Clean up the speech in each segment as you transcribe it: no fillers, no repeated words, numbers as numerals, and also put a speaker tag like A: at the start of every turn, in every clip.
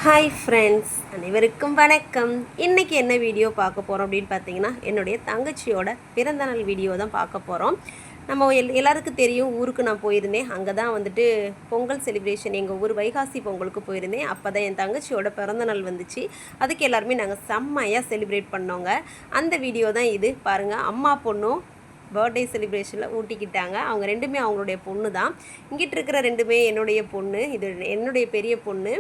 A: Hi friends, அனைவருக்கும் வணக்கம். இன்றைக்கி என்ன வீடியோ பார்க்க போகிறோம் அப்படின்னு பார்த்தீங்கன்னா, என்னுடைய தங்கச்சியோட பிறந்தநாள் வீடியோ தான் பார்க்க போகிறோம். நம்ம எல்லாருக்கும் தெரியும், ஊருக்கு நான் போயிருந்தேன். அங்கே தான் வந்துட்டு பொங்கல் செலிப்ரேஷன், எங்கள் ஊர் வைகாசி பொங்கலுக்கு போயிருந்தேன். அப்போ தான் என் தங்கச்சியோட பிறந்தநாள் வந்துச்சு. அதுக்கு எல்லாருமே நாங்கள் செம்மையாக செலிப்ரேட் பண்ணோங்க. அந்த வீடியோ தான் இது பாருங்கள். அம்மா பொண்ணும் பர்த்டே செலிப்ரேஷனில் ஊட்டிக்கிட்டாங்க. அவங்க ரெண்டுமே அவங்களுடைய பொண்ணு தான். இங்கிட்டு இருக்கிற ரெண்டுமே என்னுடைய பொண்ணு. இது என்னுடைய பெரிய பொண்ணு.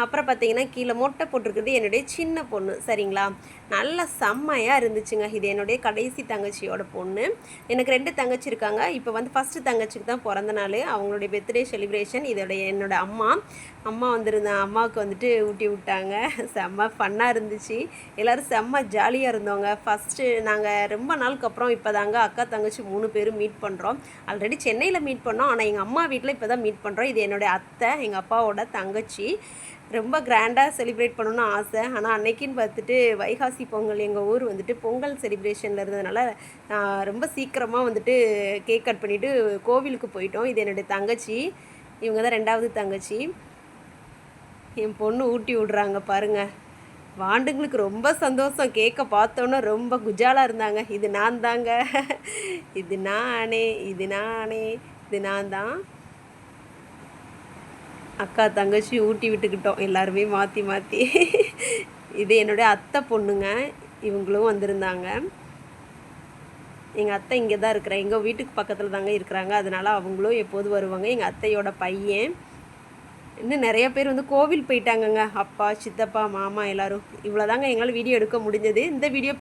A: அப்புறம் பார்த்தீங்கன்னா கீழே மொட்டை போட்டிருக்குறது என்னுடைய சின்ன பொண்ணு. சரிங்களா, நல்லா செம்மையாக இருந்துச்சுங்க. இது என்னுடைய கடைசி தங்கச்சியோட பொண்ணு. எனக்கு 2 தங்கச்சி இருக்காங்க. இப்போ வந்து ஃபஸ்ட்டு தங்கச்சிக்கு தான் பிறந்த நாள், அவங்களுடைய பர்த்டே செலிப்ரேஷன். என்னோட அம்மா வந்திருந்தாங்க. அம்மாவுக்கு வந்துட்டு ஊட்டி விட்டாங்க. செம்ம ஃபன்னாக இருந்துச்சு. எல்லோரும் செம்ம ஜாலியாக இருந்தோங்க. ஃபஸ்ட்டு நாங்கள் ரொம்ப நாளுக்கு அப்புறம் இப்போ தாங்க அக்கா தங்கச்சி 3 பேரும் மீட் பண்ணுறோம். ஆல்ரெடி சென்னையில் மீட் பண்ணோம், ஆனால் எங்கள் அம்மா வீட்டில் இப்போ தான் மீட் பண்ணுறோம். இது என்னுடைய அத்தை, எங்கள் அப்பாவோட தங்கச்சி. ரொம்ப கிராண்டாக செலிப்ரேட் பண்ணணும்னு ஆசை. ஆனால் அன்னைக்குன்னு பார்த்துட்டு வைகாசி பொங்கல், எங்கள் ஊர் வந்துட்டு பொங்கல் செலிப்ரேஷனில் இருந்ததுனால ரொம்ப சீக்கிரமாக வந்துட்டு கேக் கட் பண்ணிவிட்டு கோவிலுக்கு போயிட்டோம். இது என்னுடைய தங்கச்சி, இவங்க தான் 2வது தங்கச்சி. என் பொண்ணு ஊட்டி விட்றாங்க பாருங்கள். வாண்டுங்களுக்கு ரொம்ப சந்தோஷம். கேக்கை பார்த்தோன்னே ரொம்ப குஜாலாக இருந்தாங்க. இது நான் தாங்க, இது நானே, இது நானே, இது நான் தான். அக்கா தங்கச்சி ஊட்டி விட்டுக்கிட்டோம் எல்லாருமே மாற்றி மாற்றி. இது என்னுடைய அத்தை பொண்ணுங்க, இவங்களும் வந்திருந்தாங்க. எங்கள் அத்தை இங்கே தான் இருக்கிறேன், எங்கள் வீட்டுக்கு பக்கத்தில் தாங்க இருக்கிறாங்க. அதனால் அவங்களும் எப்போதும் வருவாங்க. எங்கள் அத்தையோட பையன். இன்னும் நிறைய பேர் வந்து கோவில் போயிட்டாங்கங்க. அப்பா, சித்தப்பா, மாமா எல்லோரும். இவ்வளோ தாங்க எங்களால் வீடியோ எடுக்க முடிஞ்சது. இந்த வீடியோ